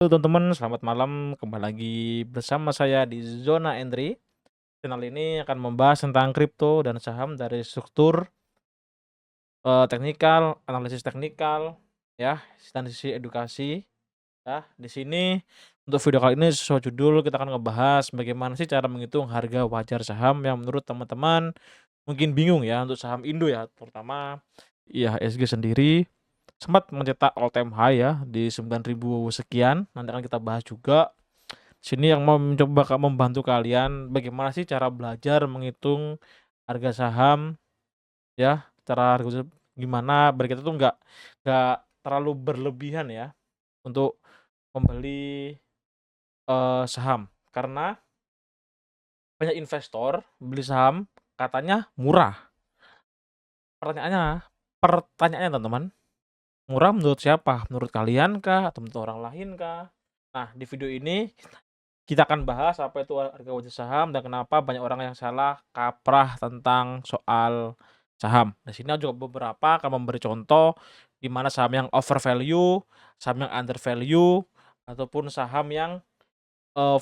Halo teman-teman, selamat malam. Kembali lagi bersama saya di Zona Entry. Channel ini akan membahas tentang kripto dan saham dari struktur, teknikal, analisis teknikal, ya, dan sisi edukasi, ya. Di sini untuk video kali ini sesuai judul kita akan ngebahas bagaimana sih cara menghitung harga wajar saham yang menurut teman-teman mungkin bingung ya untuk saham Indo ya, terutama IHSG sendiri sempat mencetak all time high ya di 9.000 sekian. Nanti akan kita bahas juga. Sini yang mau mencoba membantu kalian bagaimana sih cara belajar menghitung harga saham ya, cara harga gimana biar kita tuh nggak terlalu berlebihan ya untuk membeli, saham. Karena banyak investor beli saham katanya murah. Pertanyaannya teman-teman, murah menurut siapa? Menurut kalian kah? Atau menurut orang lain kah? Nah, di video ini kita akan bahas apa itu harga wajar saham dan kenapa banyak orang yang salah kaprah tentang soal saham. Di sini ada juga beberapa akan memberi contoh di mana saham yang over value, saham yang under value, ataupun saham yang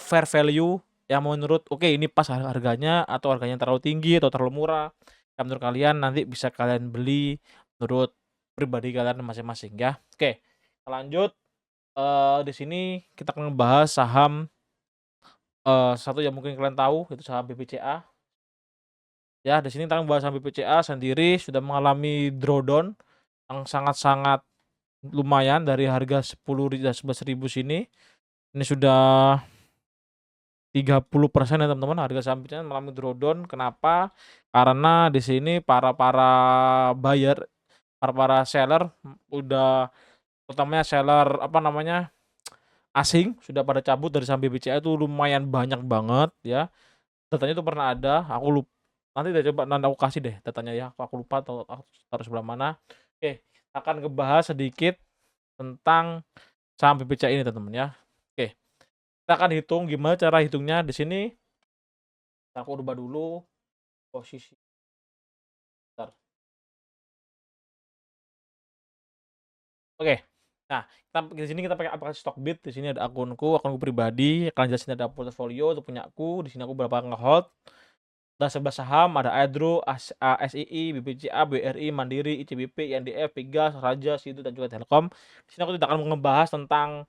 fair value yang menurut oke ini pas harganya atau harganya terlalu tinggi atau terlalu murah. Yang menurut kalian nanti bisa kalian beli menurut pribadi kalian masing-masing ya. Oke, kita lanjut. Di sini kita akan ngebahas saham. Satu yang mungkin kalian tahu itu saham BBCA, ya di sini kita bahas saham BBCA sendiri sudah mengalami drawdown yang sangat-sangat lumayan dari harga 11.000 sini, ini sudah 30% ya teman-teman harga saham BBCA mengalami drawdown. Kenapa? Karena di sini para buyer, para seller udah utamanya seller apa namanya, asing sudah pada cabut dari saham BBCA itu lumayan banyak banget ya. Datanya itu pernah ada, nanti deh coba nanti aku kasih deh datanya ya, aku lupa atau aku taruh sebelah mana. Oke, akan ngebahas sedikit tentang saham BBCA ini teman-teman ya. Oke, kita akan hitung gimana cara hitungnya di sini. Aku rubah dulu posisi. Bentar. Oke. Nah, di sini kita pakai aplikasi Stockbit. Di sini ada akunku pribadi. Akan jelasin ada portofolio untuk punyaku. Di sini aku berapa ngehold. Ada 11 saham, ada Aedro, ASII, BBCA, BRI, Mandiri, ICBP, INDF, Pigas, Raja, Sidu, dan juga Telkom. Di sini aku tidak akan ngebahas tentang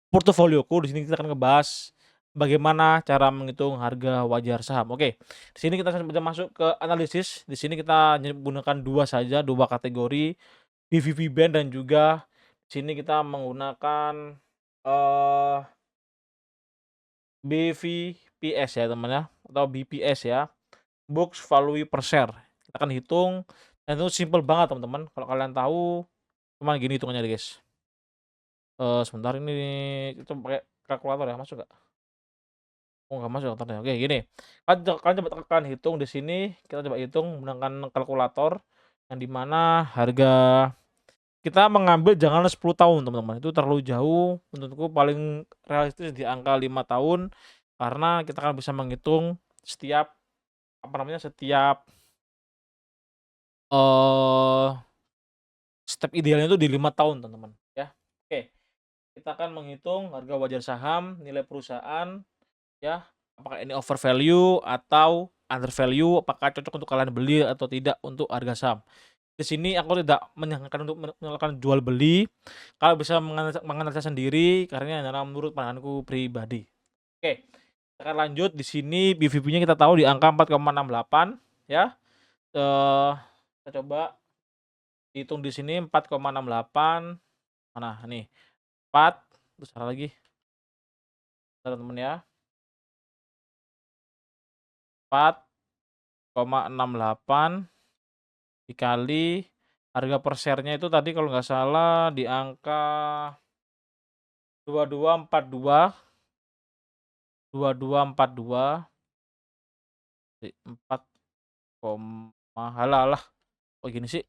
portofolioku. Di sini kita akan ngebahas bagaimana cara menghitung harga wajar saham. Oke, di sini kita sudah masuk ke analisis. Di sini kita menggunakan dua saja, dua kategori, BVV Band dan juga di sini kita menggunakan BVPS ya teman ya, atau BPS ya. Books value per share. Kita akan hitung dan itu simple banget teman-teman. Kalau kalian tahu cuman gini hitungannya deh, guys. Sebentar ini itu pakai kalkulator ya, masuk nggak? Oh nggak masuk kalkulatornya. Oke gini, kalian coba tekan hitung di sini, kita coba hitung menggunakan kalkulator yang di mana harga kita mengambil jangan 10 tahun teman-teman, itu terlalu jauh, menurutku paling realistis di angka 5 tahun karena kita akan bisa menghitung setiap apa namanya, setiap eee step idealnya itu di 5 tahun teman-teman ya. Oke, kita akan menghitung harga wajar saham, nilai perusahaan ya, apakah ini over value atau under value, apakah cocok untuk kalian beli atau tidak untuk harga saham. Di sini aku tidak menyarankan untuk melakukan jual beli, kalau bisa menganalisa sendiri karena adalah menurut pandanganku pribadi. Oke, kita akan lanjut di sini BVP-nya kita tahu di angka 4,68 ya. Kita coba hitung di sini 4,68. Mana nih, 4 terus salah lagi, teman-teman ya, 4,68 dikali harga per share-nya itu tadi kalau nggak salah di angka 2242, 2242, 4 halah halah kok gini sih,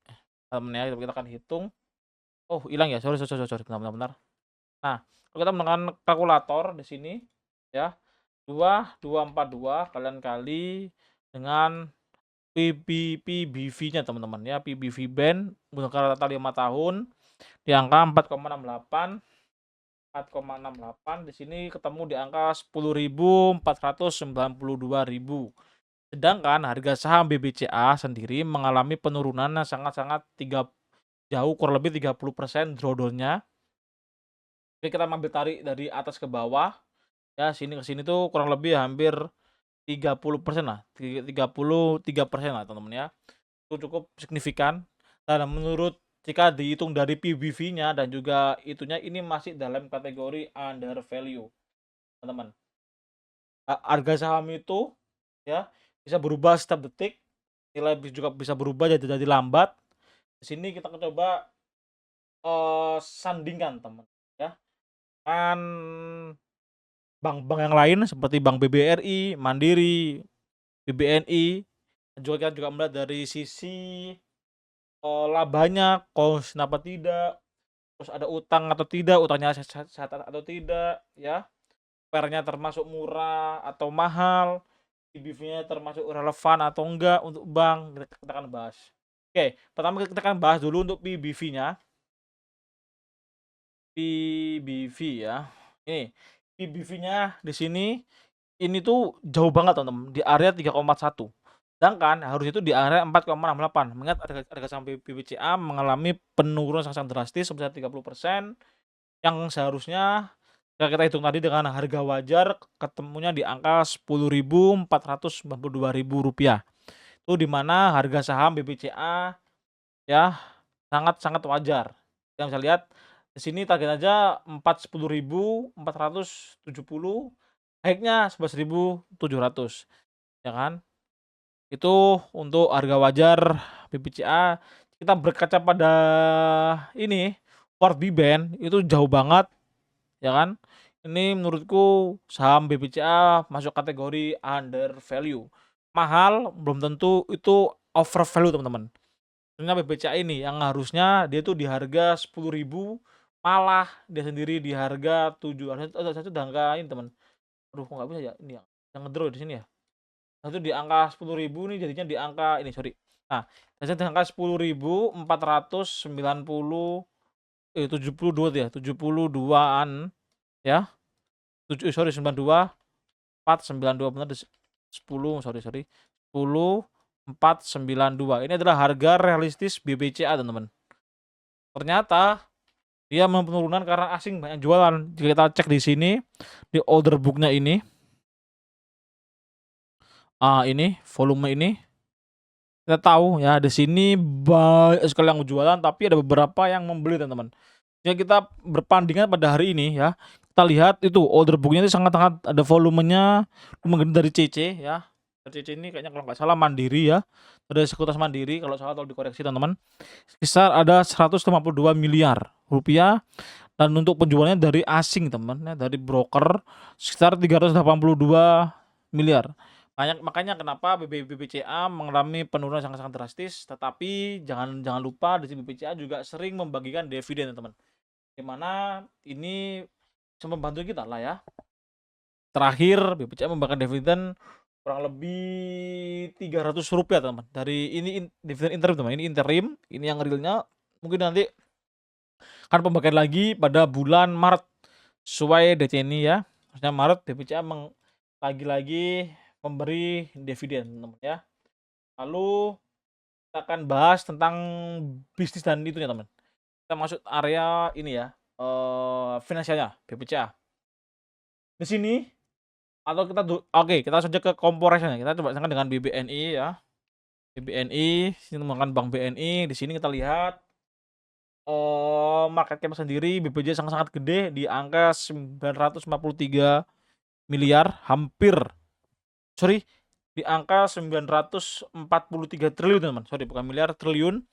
temen ya, kita akan hitung. Oh hilang ya, sorry, bentar bentar bentar. Nah, kalau kita menggunakan kalkulator di sini ya, 2242 kalian kali dengan PBV-nya teman-teman ya, PBV Band menggunakan rata 5 tahun di angka 4,68 4,68, di sini ketemu di angka 10.492.000. Sedangkan harga saham BBCA sendiri mengalami penurunan yang sangat-sangat jauh, kurang lebih 30% drawdown-nya. Oke, kita ambil tarik dari atas ke bawah, ya sini ke sini tuh kurang lebih hampir 30% lah, 33% lah teman-teman ya. Itu cukup signifikan. Dan menurut jika dihitung dari PBV-nya dan juga itunya, ini masih dalam kategori under value, teman-teman. Harga saham itu ya bisa berubah setiap detik, nilai juga bisa berubah jadi lambat. Di sini kita coba sandingkan teman ya, kan bank-bank yang lain seperti Bank BBRI, Mandiri, BBNI. Juga kita juga melihat dari sisi labanya, kos apa tidak, terus ada utang atau tidak, utangnya sehat atau tidak, ya. PR-nya termasuk murah atau mahal, PBV-nya termasuk relevan atau enggak untuk bank, kita akan bahas. Oke, pertama kita akan bahas dulu untuk PBV-nya. PBV ya. Ini PBV-nya di sini ini tuh jauh banget teman-teman, di area 3,1. Sedangkan harus itu di area 4,68. Mengingat harga saham BBCA mengalami penurunan sangat drastis sebesar 30%, yang seharusnya jika kita hitung tadi dengan harga wajar ketemunya di angka Rp10.492.000. Itu di mana harga saham BBCA ya sangat-sangat wajar. Kita bisa lihat di sini target aja 10.470, naiknya 11.700, ya kan? Itu untuk harga wajar BBCA. Kita berkaca pada ini World Band itu jauh banget, ya kan? Ini menurutku saham BBCA masuk kategori under value. Mahal belum tentu itu over value, teman-teman. Sebenarnya BBCA ini yang harusnya dia tuh di harga 10.000, malah dia sendiri di harga 7. Harusnya udah angka ini, teman. Aduh, kok nggak bisa ya ini yang ngedraw di sini ya. Itu di angka 10.000 nih, jadinya di angka ini, sorry. Nah, biasanya di angka 10.490, 72 tuh ya, 72-an ya. 492 benar, 10, sorry. 10.492. Ini adalah harga realistis BBCA, teman-teman. Ternyata dia penurunan karena asing banyak jualan. Jika kita cek di sini di order book-nya ini, ini volume ini, kita tahu ya di sini banyak sekali yang jualan, tapi ada beberapa yang membeli, teman-teman. Jika kita berpandingan pada hari ini ya, kita lihat itu order book-nya itu sangat-sangat ada volumenya dari CC ya. CC ini kayaknya kalau nggak salah Mandiri ya. Ada Sekuritas Mandiri, kalau salah tolong dikoreksi, teman-teman. Sekitar ada 152 miliar rupiah, dan untuk penjualannya dari asing, teman ya, dari broker sekitar 382 miliar. Makanya kenapa BBCA mengalami penurunan sangat-sangat drastis. Tetapi jangan lupa di sini BBCA juga sering membagikan dividen, teman-teman. Di mana ini bisa membantu kita lah ya. Terakhir BBCA membagikan dividen kurang lebih Rp300, teman-teman. Dari ini dividen interim, teman. Ini interim, ini yang realnya mungkin nanti akan pembagian lagi pada bulan Maret sesuai DC ini ya. Maksudnya Maret BBCA lagi-lagi memberi dividen, teman-teman ya. Lalu kita akan bahas tentang bisnis dan itunya, teman. Kita masuk area ini ya, finansialnya BBCA. Di sini atau kita saja ke comparison-nya. Kita coba samakan dengan BBNI ya. BBNI, sini menggunakan Bank BNI. Di sini kita lihat market cap sendiri BBJ sangat-sangat gede di angka 953 miliar, di angka 943 triliun, teman. Sorry, bukan miliar, triliun.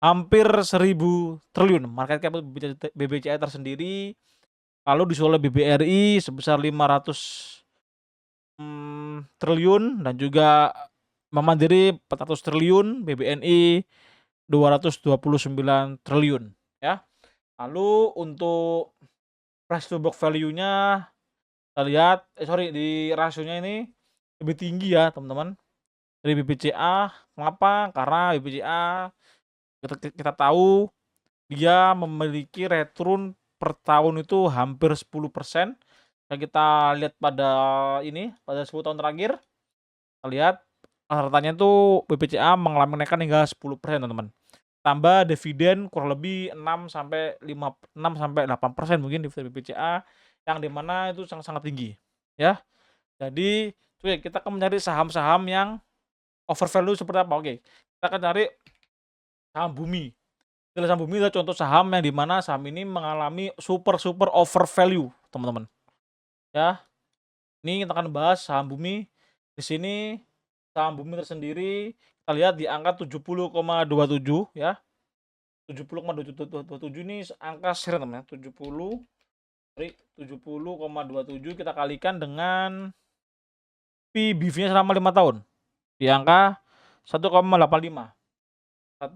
Hampir 1.000 triliun market cap BBCA tersendiri. Lalu disusul oleh BBRI sebesar 500 triliun, dan juga Mandiri 400 triliun, BBNI 229 triliun ya. Lalu untuk price to book value-nya kita lihat di rasionya ini lebih tinggi ya, teman-teman, dari BBCA. Kenapa? Karena BBCA kita tahu dia memiliki return per tahun itu hampir 10%. Kalau kita lihat pada ini, pada 10 tahun terakhir, kita lihat rata-ratanya itu BPCA mengalami kenaikan hingga 10%, teman-teman. Tambah dividen kurang lebih 6-8% mungkin dividen BPCA, yang di mana itu sangat-sangat tinggi, ya. Jadi, oke, kita akan mencari saham-saham yang overvalue seperti apa. Oke, kita akan cari saham Bumi. Saham Bumi adalah contoh saham yang di mana saham ini mengalami super overvalue, teman-teman. Ya, ini kita akan bahas saham Bumi. Di sini saham Bumi tersendiri kita lihat di angka 70,27 ya. 70,27 ini angka share, teman-teman. 70,27 kita kalikan dengan PBV-nya selama 5 tahun di angka 1,85. 1,85.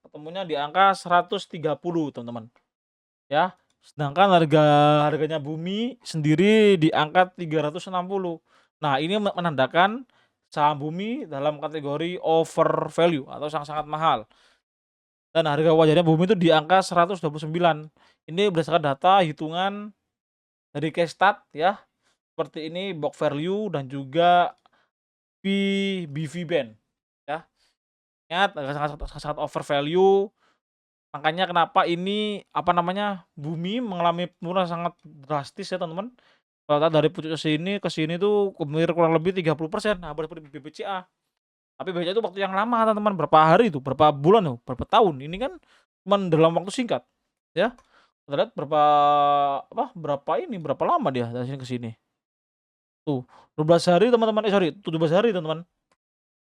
Ketemunya di angka 130, teman-teman. Ya. Sedangkan harganya Bumi sendiri di angka 360. Nah, ini menandakan saham Bumi dalam kategori overvalue atau sangat-sangat mahal. Dan harga wajarnya Bumi itu di angka 129. Ini berdasarkan data hitungan dari Kestat ya. Seperti ini book value dan juga PBV band ya. Ingat sangat overvalue. Makanya kenapa ini Bumi mengalami penurunan sangat drastis ya, teman-teman. Kalau dari pucuk ke sini tuh kurang lebih 30%. Nah, seperti BBCA. Tapi BBCA itu waktu yang lama, teman-teman. Berapa hari itu? Berapa bulan tuh? Berapa tahun? Ini kan cuma dalam waktu singkat. Ya. Kita lihat berapa lama dia dari sini ke sini. Tuh, 12 hari, teman-teman. 17 hari, teman-teman.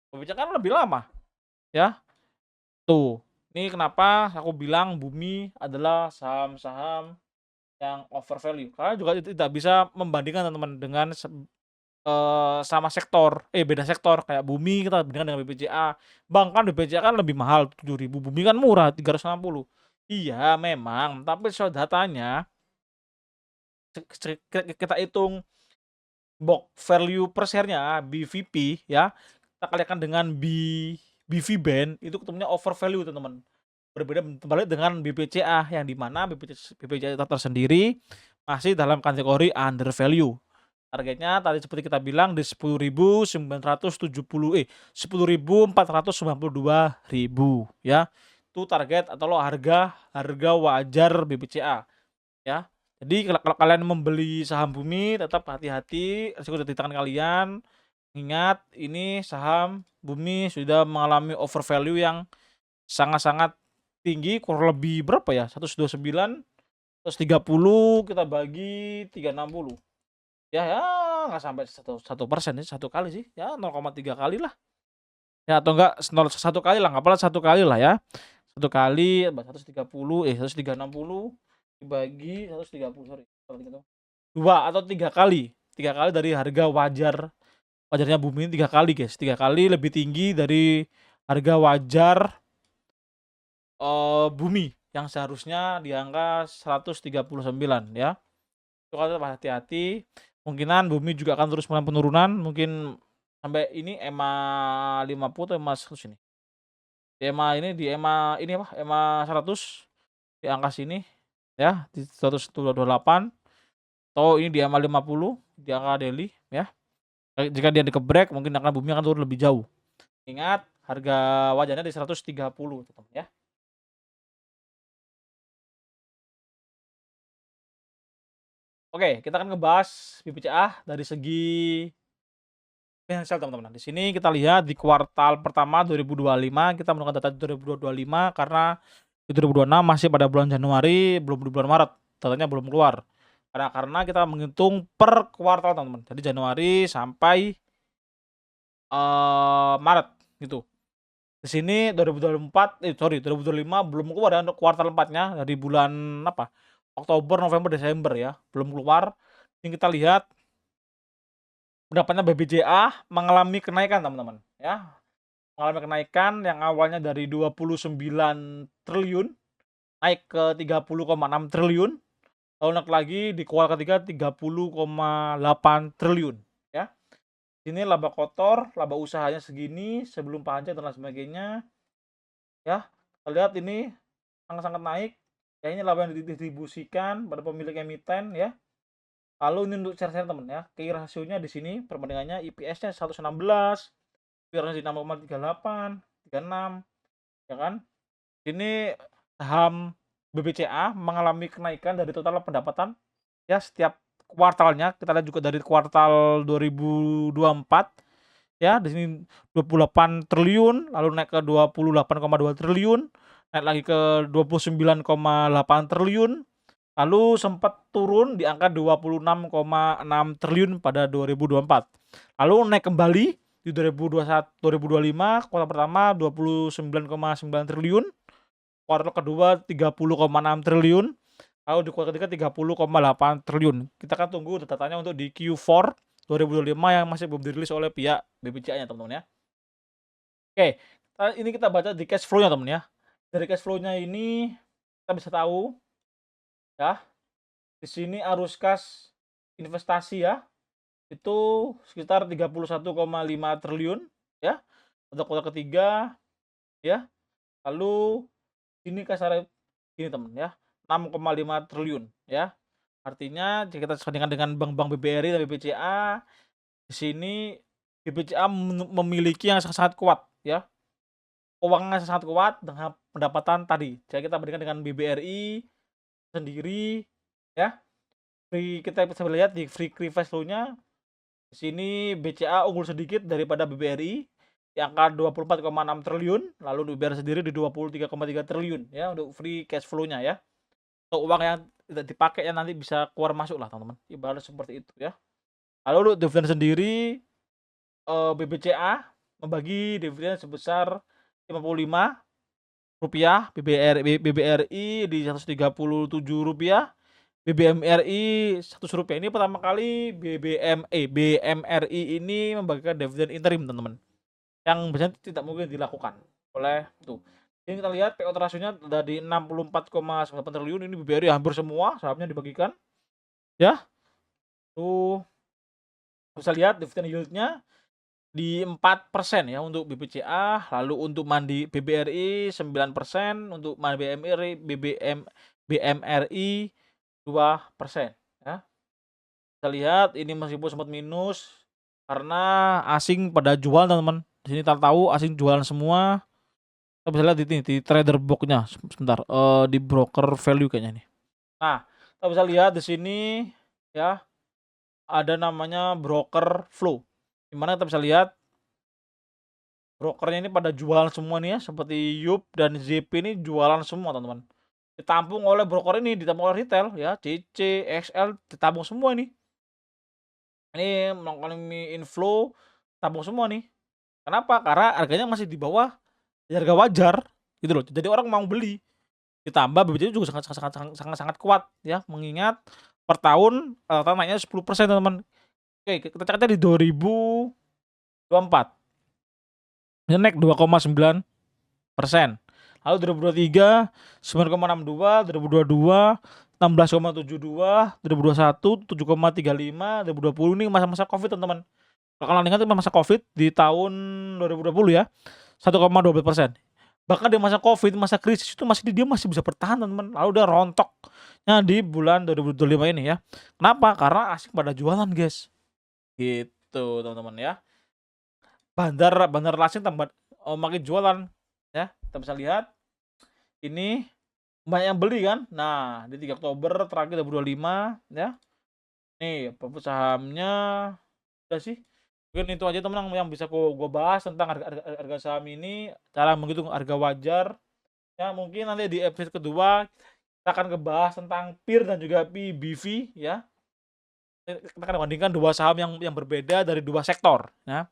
BBCA kan lebih lama. Ya. Tuh. Ini kenapa aku bilang Bumi adalah saham-saham yang overvalue. Karena juga tidak bisa membandingkan, teman-teman, dengan sama sektor, beda sektor kayak Bumi kita bandingkan dengan BPCA. Bahkan BPCA kan lebih mahal 7.000, Bumi kan murah 360. Iya, memang, tapi soal datanya kita hitung book value per share-nya BVP ya. Kita kalikan dengan BV band itu ketemunya overvalue, teman-teman. Berbeda terbalik dengan BPCA yang di mana BPCA tersendiri masih dalam kategori undervalue. Targetnya tadi seperti kita bilang di 10.492.000 ya. Itu target atau harga wajar BPCA ya. Jadi kalau kalian membeli saham Bumi tetap hati-hati, risiko di tangan kalian. Ingat, ini saham Bumi sudah mengalami overvalue yang sangat-sangat tinggi, kurang lebih berapa ya? 129, 130 kita bagi 360. Ya nggak sampai 1% sih, 1 kali sih, ya 0,3 kali lah. Ya atau enggak 1 kali lah, nggak apa 1 kali lah ya. 1 kali 160 dibagi 130, sorry. 2 atau 3 kali. 3 kali dari harga wajarnya Bumi ini 3 kali, guys. 3 kali lebih tinggi dari harga wajar Bumi yang seharusnya di angka 139 ya. Itu kalian hati-hati. Kemungkinan Bumi juga akan terus mengalami penurunan, mungkin sampai ini EMA 50 atau EMA 100 ini. Di EMA 100 di angka sini ya, di 128 atau ini di EMA 50 di angka daily ya. Jika dia dikebrek mungkin Bumi akan turun lebih jauh. Ingat, harga wajarnya di 130, teman ya. Oke, kita akan ngebahas BPCA dari segi finansial, teman-teman. Di sini kita lihat di kuartal pertama 2025, kita menggunakan data 2025 karena di 2026 masih pada bulan Januari, belum di bulan Maret, datanya belum keluar. Karena kita menghitung per kuartal, teman-teman. Jadi Januari sampai Maret gitu. Di sini 2025 belum keluar ya untuk kuartal 4-nya dari bulan Oktober, November, Desember ya, belum keluar. Ini kita lihat pendapatnya BBCA mengalami kenaikan, teman-teman ya. Mengalami kenaikan yang awalnya dari 29 triliun naik ke 30,6 triliun. Lalu naik lagi di kuartal ketiga 30,8 triliun ya. Ini laba kotor, laba usahanya segini sebelum pajak dan lain sebagainya. Ya, kita lihat ini sangat-sangat naik Ya ini laba yang didistribusikan pada pemilik emiten ya. Lalu ini untuk share-share teman ya. Key rasionya di sini perbandingannya IPS-nya 116, P/E di 6,38, 36 ya kan. Ini saham BBCA mengalami kenaikan dari total pendapatan ya setiap kuartalnya. Kita lihat juga dari kuartal 2024 ya, di sini 28 triliun, lalu naik ke 28,2 triliun, naik lagi ke 29,8 triliun, lalu sempat turun di angka 26,6 triliun pada 2024. Lalu naik kembali di 2021, 2025 kuartal pertama 29,9 triliun, kuartal kedua 30,6 triliun, lalu di kuartal ketiga 30,8 triliun. Kita akan tunggu datanya untuk di Q4 2025 yang masih belum dirilis oleh pihak BBCA-nya teman-teman ya. Oke, ini kita baca di cash flow-nya teman ya. Dari cash flow-nya ini kita bisa tahu ya, di sini arus kas investasi ya, itu sekitar 31,5 triliun ya, untuk kuartal ketiga ya. Lalu ini kasar ini teman ya, 6,5 triliun ya. Artinya jika kita bandingkan dengan bank-bank BBRI dan BBCA, di sini BBCA memiliki yang sangat kuat ya. Keuangannya sangat kuat dengan pendapatan tadi. Jadi kita bandingkan dengan BBRI sendiri ya. Kita bisa lihat di free cash flow-nya di sini BCA unggul sedikit daripada BBRI di angka 24,6 triliun, lalu BBRI sendiri di 23,3 triliun ya untuk free cash flow-nya ya. Untuk uang yang tidak dipakai yang nanti bisa keluar masuk lah teman-teman. Ibarat seperti itu ya. Lalu untuk dividen sendiri BBCA membagi dividen sebesar Rp55, BBRI di Rp137, BBMRI Rp100. Ini pertama kali BMRI ini membagikan dividen interim teman-teman, yang biasanya tidak mungkin dilakukan oleh itu. Ini kita lihat payout rasionya dari 64,9 triliun, ini BBRI hampir semua sahamnya dibagikan ya. Tuh bisa lihat dividen yield-nya di 4% ya untuk BBCA, lalu untuk BBRI 9%, untuk BMRI 2% ya. Kita lihat ini meskipun sempat minus karena asing pada jual teman-teman. Di sini kita tahu asing jualan semua. Kita bisa lihat di trader book-nya sebentar, di broker value kayaknya nih. Nah, kita bisa lihat di sini ya, ada namanya broker flow. Dimana kita bisa lihat brokernya ini pada jualan semua nih ya, seperti Yup dan ZP ini jualan semua teman-teman. Ditampung oleh broker ini, ditampung oleh retail ya, CC, XL ditampung semua ini. Ini mengalami inflow, tampung semua nih. Kenapa? Karena harganya masih di bawah harga wajar gitu loh. Jadi orang mau beli. Ditambah BBCA juga sangat kuat ya, mengingat per tahun rata-rata naiknya 10% teman-teman. Oke, kita cek aja di 2024. Ini naik 2,9%. Lalu 2023 9,62, 2022 16,72, 2021 7,35, 2020 ini masa-masa Covid teman-teman. Kalau kalian ingat masa Covid di tahun 2020 ya, 1,12%. Bahkan di masa Covid, masa krisis itu dia masih bisa bertahan teman-teman. Lalu udah rontoknya di bulan 2025 ini ya. Kenapa? Karena asing pada jualan guys. Gitu teman-teman ya. Bandar asing makin jualan ya. Kita bisa lihat ini banyak yang beli kan. Nah, di 3 Oktober terakhir 2025 ya. Nih, profit sahamnya udah sih. Mungkin itu aja teman yang bisa gue bahas tentang harga saham ini, cara menghitung harga wajar. Ya, mungkin nanti di episode kedua kita akan ngebahas tentang PER dan juga PBV ya. Kita akan bandingkan dua saham yang berbeda dari dua sektor ya.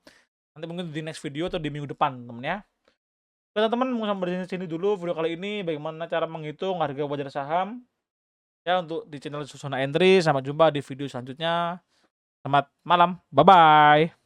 Nanti mungkin di next video atau di minggu depan teman ya. Oke teman-teman, mau sampai di sini dulu video kali ini, bagaimana cara menghitung harga wajar saham ya untuk di channel Susana Entry. Sampai jumpa di video selanjutnya. Selamat malam, bye bye.